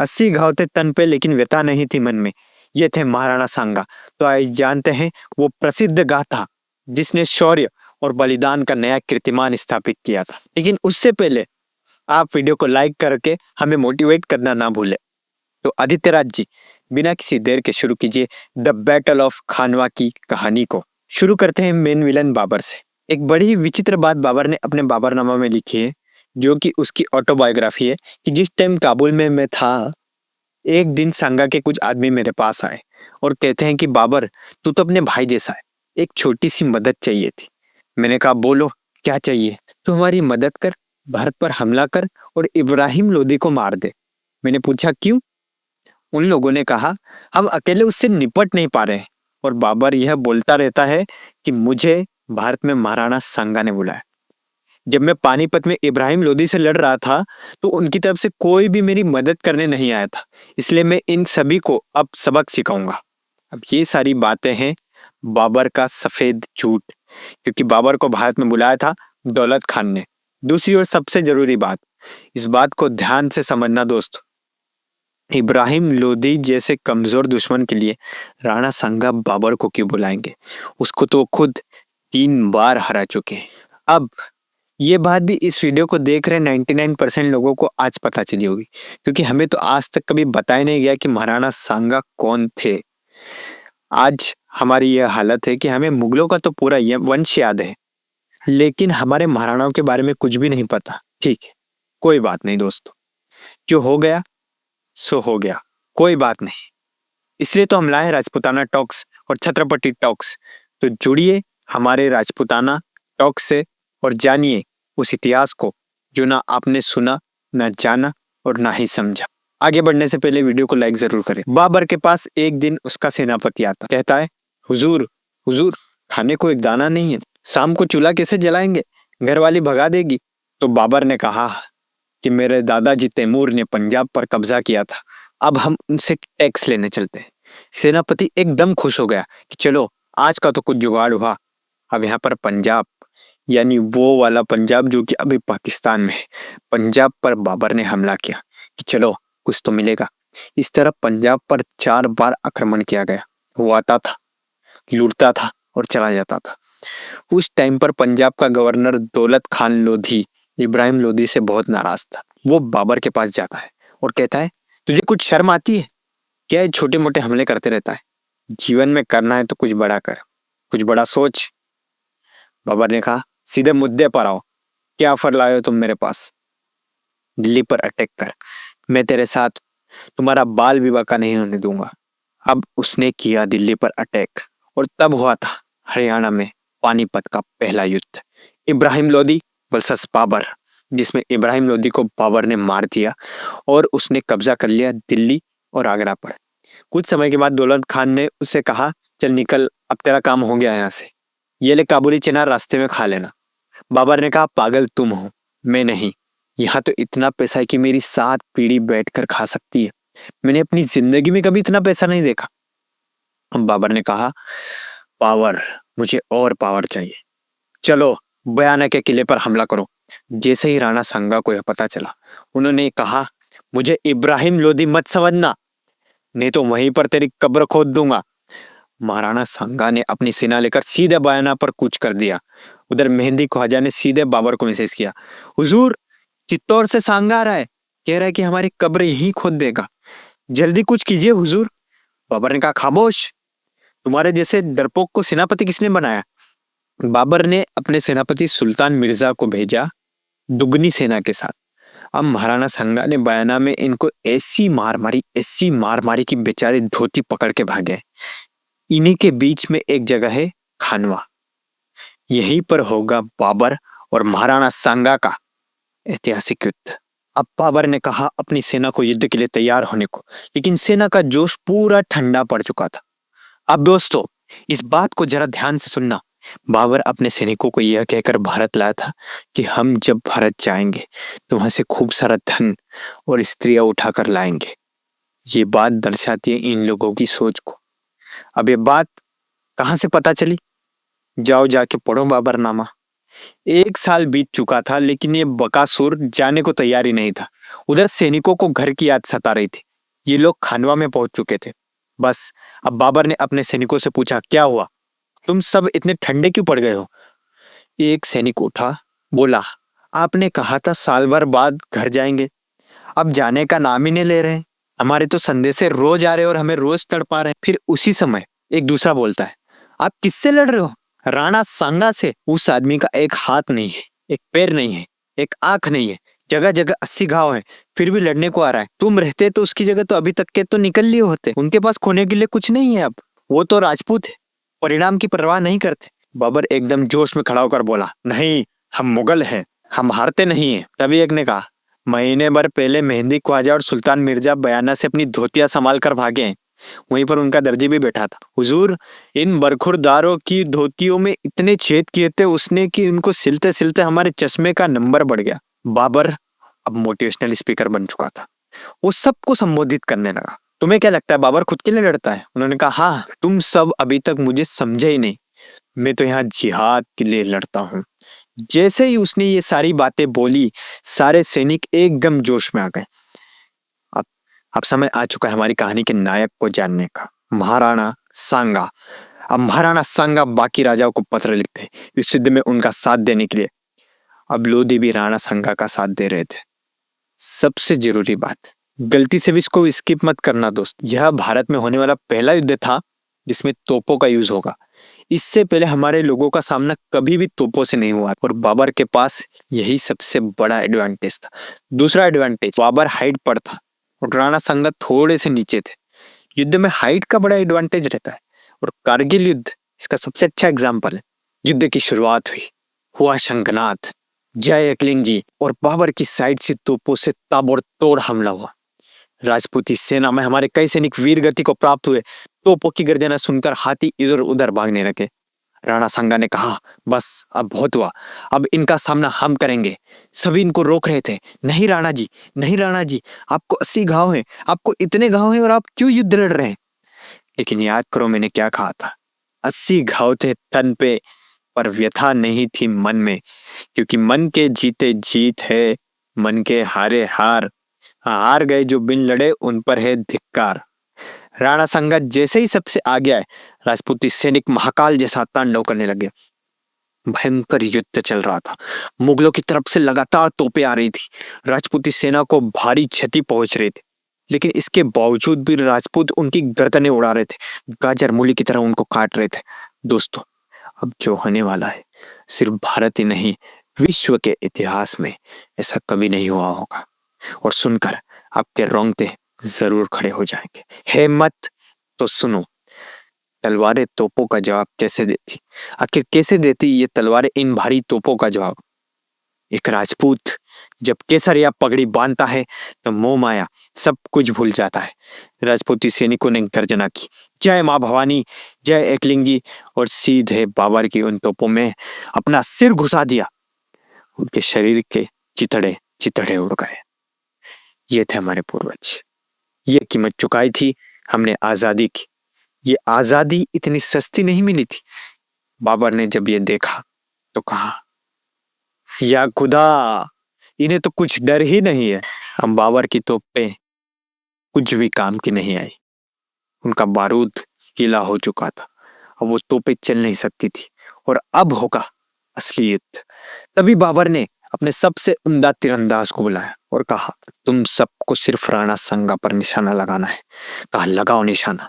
80 घाव थे तन पे लेकिन व्यथा नहीं थी मन में। ये थे महाराणा सांगा। तो आइए जानते हैं वो प्रसिद्ध गाथा जिसने शौर्य और बलिदान का नया कीर्तिमान स्थापित किया था। लेकिन उससे पहले आप वीडियो को लाइक करके हमें मोटिवेट करना ना भूले। तो आदित्य राज जी, बिना किसी देर के शुरू कीजिए द बैटल ऑफ खानवा की कहानी को। शुरू करते हैं मेन विलन बाबर से। एक बड़ी ही विचित्र बात बाबर ने अपने बाबरनामा में लिखी है, जो कि उसकी ऑटोबायोग्राफी है, कि जिस टाइम काबुल में मैं था, एक दिन सांगा के कुछ आदमी मेरे पास आए और कहते हैं कि बाबर, तू तो अपने भाई जैसा है, एक छोटी सी मदद चाहिए थी। मैंने कहा बोलो क्या चाहिए। तू हमारी मदद कर, भारत पर हमला कर और इब्राहिम लोदी को मार दे। मैंने पूछा क्यों। उन लोगों ने कहा हम अकेले उससे निपट नहीं पा रहे हैं और बाबर यह बोलता रहता है कि मुझे भारत में महाराणा सांगा ने बुलाया। जब मैं पानीपत में इब्राहिम लोदी से लड़ रहा था तो उनकी तरफ से कोई भी मेरी मदद करने नहीं आया था, इसलिए मैं इन सभी को अब सबक सिखाऊंगा। अब ये सारी बातें हैं बाबर का सफेद झूठ, क्योंकि बाबर को भारत में बुलाया था दौलत खान ने। दूसरी ओर सबसे जरूरी बात, इस बात को ध्यान से समझना दोस्तों, इब्राहिम लोदी जैसे कमजोर दुश्मन के लिए राणा सांगा बाबर को क्यों बुलाएंगे। उसको तो खुद 3 बार हरा चुके हैं। अब ये बात भी इस वीडियो को देख रहे 99% लोगों को आज पता चली होगी, क्योंकि हमें तो आज तक कभी बताया नहीं गया कि महाराणा सांगा कौन थे। आज हमारी यह हालत है कि हमें मुगलों का तो पूरा वंश याद है, लेकिन हमारे महाराणाओं के बारे में कुछ भी नहीं पता। ठीक है, कोई बात नहीं दोस्तों, जो हो गया सो हो गया, कोई बात नहीं। इसलिए तो हम लाए राजपूताना टॉक्स और छत्रपति टॉक्स। तो जुड़िए हमारे राजपूताना टॉक्स से और जानिए उस इतिहास को जो ना आपने सुना, ना जाना और ना ही समझा। आगे बढ़ने से पहले वीडियो को लाइक जरूर करें। बाबर के पास एक दिन उसका सेनापति आता, कहता है हुजूर हुजूर, खाने को एक दाना नहीं है, शाम को चूल्हा कैसे जलाएंगे, घरवाली भगा देगी। तो बाबर ने कहा कि मेरे दादाजी तैमूर ने पंजाब पर कब्जा किया था, अब हम उनसे टैक्स लेने चलते हैं। सेनापति एकदम खुश हो गया कि चलो आज का तो कुछ जुगाड़ हुआ। अब यहाँ पर पंजाब, यानी वो वाला पंजाब जो कि अभी पाकिस्तान में है, पंजाब पर बाबर ने हमला किया कि चलो कुछ तो मिलेगा। इस तरह पंजाब पर 4 बार आक्रमण किया गया। वो आता था, लूटता था और चला जाता था। उस टाइम पर पंजाब का गवर्नर दौलत खान लोधी इब्राहिम लोदी से बहुत नाराज था। वो बाबर के पास जाता है और कहता है तुझे कुछ शर्म आती है क्या, ये छोटे मोटे हमले करते रहता है, जीवन में करना है तो कुछ बड़ा कर, कुछ बड़ा सोच। बाबर ने कहा सीधे मुद्दे पर आओ, क्या ऑफर लाए हो तुम मेरे पास। दिल्ली पर अटैक कर, मैं तेरे साथ, तुम्हारा बाल विवाह का नहीं होने दूंगा। अब उसने किया दिल्ली पर अटैक और तब हुआ था हरियाणा में पानीपत का पहला युद्ध, इब्राहिम लोदी वर्सेस बाबर, जिसमें इब्राहिम लोदी को बाबर ने मार दिया और उसने कब्जा कर लिया दिल्ली और आगरा पर। कुछ समय के बाद दौलत खान ने उससे कहा चल निकल, अब तेरा काम हो गया, यहाँ से ये ले काबुली चना, रास्ते में खा लेना। बाबर ने कहा पागल तुम हो, मैं नहीं, यहाँ तो इतना पैसा है कि मेरी 7 पीढ़ी बैठकर खा सकती है, मैंने अपनी जिंदगी में कभी इतना पैसा नहीं देखा। बाबर ने कहा पावर, मुझे और पावर चाहिए, चलो बयाना के किले पर हमला करो। जैसे ही राणा सांगा को यह पता चला, उन्होंने कहा मुझे इब्राहिम लोदी मत समझना, नहीं तो वहीं पर तेरी कब्र खोद दूंगा। महाराणा सांगा ने अपनी सेना लेकर सीधे बयाना पर कूच कर दिया। उधर मेहंदी ख्वाजा ने सीधे बाबर को मैसेज किया, हुजूर चित्तौड़ से सांगा आ रहा है, कह रहा है कि हमारी कब्र यहीं खोद देगा, जल्दी कुछ कीजिए हुजूर। बाबर ने कहा खामोश, तुम्हारे जैसे डरपोक को सेनापति किसने बनाया। बाबर ने अपने सेनापति सुल्तान मिर्जा को भेजा दुगनी सेना के साथ। अब महाराणा सांगा ने बयाना में इनको ऐसी मार मारी कि बेचारे धोती पकड़ के भागे। इन्हीं के बीच में एक जगह है खानवा, यहीं पर होगा बाबर और महाराणा सांगा का ऐतिहासिक युद्ध। अब बाबर ने कहा अपनी सेना को युद्ध के लिए तैयार होने को, लेकिन सेना का जोश पूरा ठंडा पड़ चुका था। अब दोस्तों इस बात को जरा ध्यान से सुनना, बाबर अपने सैनिकों को यह कहकर भारत लाया था कि हम जब भारत जाएंगे तो वहां से खूब सारा धन और स्त्रियां उठाकर लाएंगे। ये बात दर्शाती है इन लोगों की सोच को। अब ये बात कहां से पता चली, जाओ जाके पढ़ो बाबरनामा। 1 साल बीत चुका था लेकिन ये बकासुर जाने को तैयार ही नहीं था। उधर सैनिकों को घर की याद सता रही थी ये लोग खानवा में पहुंच चुके थे। बस अब बाबर ने अपने सैनिकों से पूछा, क्या हुआ, तुम सब इतने ठंडे क्यों पड़ गए हो? एक सैनिक उठा, बोला, आपने कहा था साल भर बाद घर जाएंगे, अब जाने का नाम ही नहीं ले रहे। हमारे तो संदेशे रोज आ रहे और हमें रोज तड़पा रहे। फिर उसी समय एक दूसरा बोलता है, आप किससे लड़ रहे हो? राणा सांगा से। उस आदमी का एक हाथ नहीं है, एक पैर नहीं है, एक आंख नहीं है, जगह जगह 80 घाव है, फिर भी लड़ने को आ रहा है। तुम रहते तो उसकी जगह तो अभी तक के तो निकल लिए होते। उनके पास खोने के लिए कुछ नहीं है अब, वो तो राजपूत है, परिणाम की परवाह नहीं करते। बाबर एकदम जोश में खड़ा होकर बोला, नहीं, हम मुगल हैं, हम हारते नहीं हैं। तभी एक ने कहा, महीने भर पहले मेहंदी ख्वाजा और सुल्तान मिर्जा बयाना से अपनी धोतियां संभाल कर भागे हैं, वहीं पर उनका दर्जी भी बैठा था। हुजूर, इन बरखुरदारों की धोतियों में इतने छेद किए थे उसने कि उनको सिलते सिलते हमारे चश्मे का नंबर बढ़ गया। बाबर अब मोटिवेशनल स्पीकर बन चुका था, वो सबको संबोधित करने लगा। तुम्हें क्या लगता है बाबर खुद के लिए लड़ता है? उन्होंने कहा, हाँ, तुम सब अभी तक मुझे समझे ही नहीं, मैं तो यहाँ जिहाद के लिए लड़ता हूँ। जैसे ही उसने ये सारी बातें बोली, सारे सैनिक एकदम जोश में आ गए। अब अब समय आ चुका है हमारी कहानी के नायक को जानने का, महाराणा सांगा। अब महाराणा सांगा बाकी राजाओं को पत्र लिखते हैं इस युद्ध में उनका साथ देने के लिए। अब लोधी भी राणा सांगा का साथ दे रहे थे। सबसे जरूरी बात, गलती से भी इसको स्किप मत करना दोस्त, यह भारत में होने वाला पहला युद्ध था जिसमें तोपों का यूज होगा। इससे पहले हमारे लोगों का सामना कभी भी तोपों से नहीं हुआ और बाबर के पास यही सबसे बड़ा एडवांटेज था। दूसरा एडवांटेज, बाबर हाइट पर था और राणा सांगा थोड़े से नीचे थे। युद्ध में हाइट का बड़ा एडवांटेज रहता है और कारगिल युद्ध इसका सबसे अच्छा एग्जाम्पल है। युद्ध की शुरुआत हुआ शंखनाद, जय एकलिंग जी और बाबर की साइड से तोपों से ताबड़तोड़ हमला हुआ। राजपूती सेना में हमारे कई सैनिक वीर गति को प्राप्त हुए। तोपों की गर्जना सुनकर हाथी इधर उधर भागने लगे। राणा सांगा ने कहा, बस अब बहुत हुआ, अब इनका सामना हम करेंगे। सभी इनको रोक रहे थे, नहीं राणा जी, नहीं राणा जी, आपको 80 घाव हैं, आपको इतने घाव हैं और आप क्यों युद्ध लड़ रहे हैं? लेकिन याद करो मैंने क्या कहा था, 80 घाव थे तन पे पर व्यथा नहीं थी मन में, क्योंकि मन के जीते जीत है, मन के हारे हार, हार गए जो बिन लड़े उन पर है धिक्कार। राणा सांगा जैसे ही सबसे आगे आए, राजपूती सैनिक महाकाल जैसा तांडव करने लगे। भयंकर युद्ध चल रहा था, मुगलों की तरफ से लगातार तोपें आ रही थी, राजपूती सेना को भारी क्षति पहुंच रही थी, लेकिन इसके बावजूद भी राजपूत उनकी गर्दनें उड़ा रहे थे, गाजर मूली की तरह उनको काट रहे थे। दोस्तों, अब जो होने वाला है सिर्फ भारत ही नहीं, विश्व के इतिहास में ऐसा कभी नहीं हुआ होगा, और सुनकर आपके रोंगटे जरूर खड़े हो जाएंगे। है मत तो सुनो, तलवारें तोपों का जवाब कैसे देती? आखिर कैसे देती ये तलवारें इन भारी तोपों का जवाब? एक राजपूत जब केसर या पगड़ी बांधता है तो मोह माया सब कुछ भूल जाता है। राजपूती सैनिकों ने गर्जना की, जय मां भवानी, जय एकलिंग जी, और सीधे बाबर की उन तोपों में अपना सिर घुसा दिया। उनके शरीर के चितड़े चितड़े उड़ गए। ये थे हमारे पूर्वज, ये कीमत चुकाई थी हमने आजादी की। ये आजादी इतनी सस्ती नहीं मिली थी। बाबर ने जब ये देखा तो कहा, या खुदा, इन्हें तो कुछ डर ही नहीं है। हम बाबर की तोपें कुछ भी काम की नहीं आई, उनका बारूद गीला हो चुका था, अब वो तोपें चल नहीं सकती थी, और अब होगा असली युद्ध। तभी बाबर ने अपने सबसे उम्दा तीरंदाज को बुलाया और कहा, तुम सबको सिर्फ राणा सांगा पर निशाना लगाना है। कहा, लगाओ निशाना।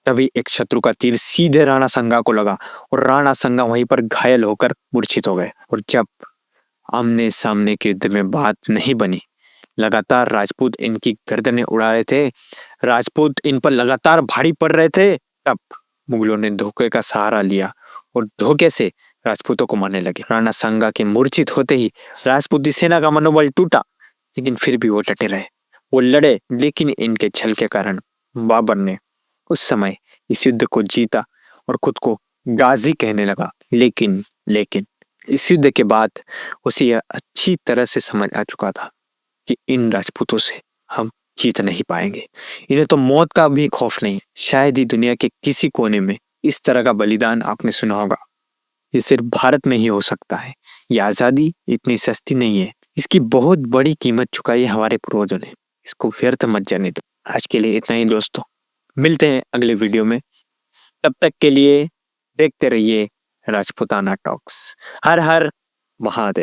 तभी एक शत्रु का तीर सीधे राणा सांगा को लगा और राणा सांगा वहीं पर घायल होकर मूर्छित हो गए। और जब आमने सामने के युद्ध में बात नहीं बनी, लगातार राजपूत इनकी गर्दनें उड़ा रहे थे, राजपूत इन पर लगातार भारी पड़ रहे थे, तब मुगलों ने धोखे का सहारा लिया और धोखे से राजपूतों को मारने लगे। राणा सांगा के मूर्छित होते ही राजपूती सेना का मनोबल टूटा, लेकिन फिर भी वो डटे रहे, वो लड़े। लेकिन इनके छल के कारण बाबर ने उस समय इस युद्ध को जीता और खुद को गाजी कहने लगा। लेकिन इस युद्ध के बाद उसे यह अच्छी तरह से समझ आ चुका था कि इन राजपूतों से हम जीत नहीं पाएंगे, इन्हें तो मौत का भी खौफ नहीं। शायद ही दुनिया के किसी कोने में इस तरह का बलिदान आपने सुना होगा। ये सिर्फ भारत में ही हो सकता है। ये आजादी इतनी सस्ती नहीं है, इसकी बहुत बड़ी कीमत चुकाई है हमारे पूर्वजों ने, इसको व्यर्थ मत जाने दो। आज के लिए इतना ही दोस्तों, मिलते हैं अगले वीडियो में। तब तक के लिए देखते रहिए राजपूताना टॉक्स। हर हर महादेव।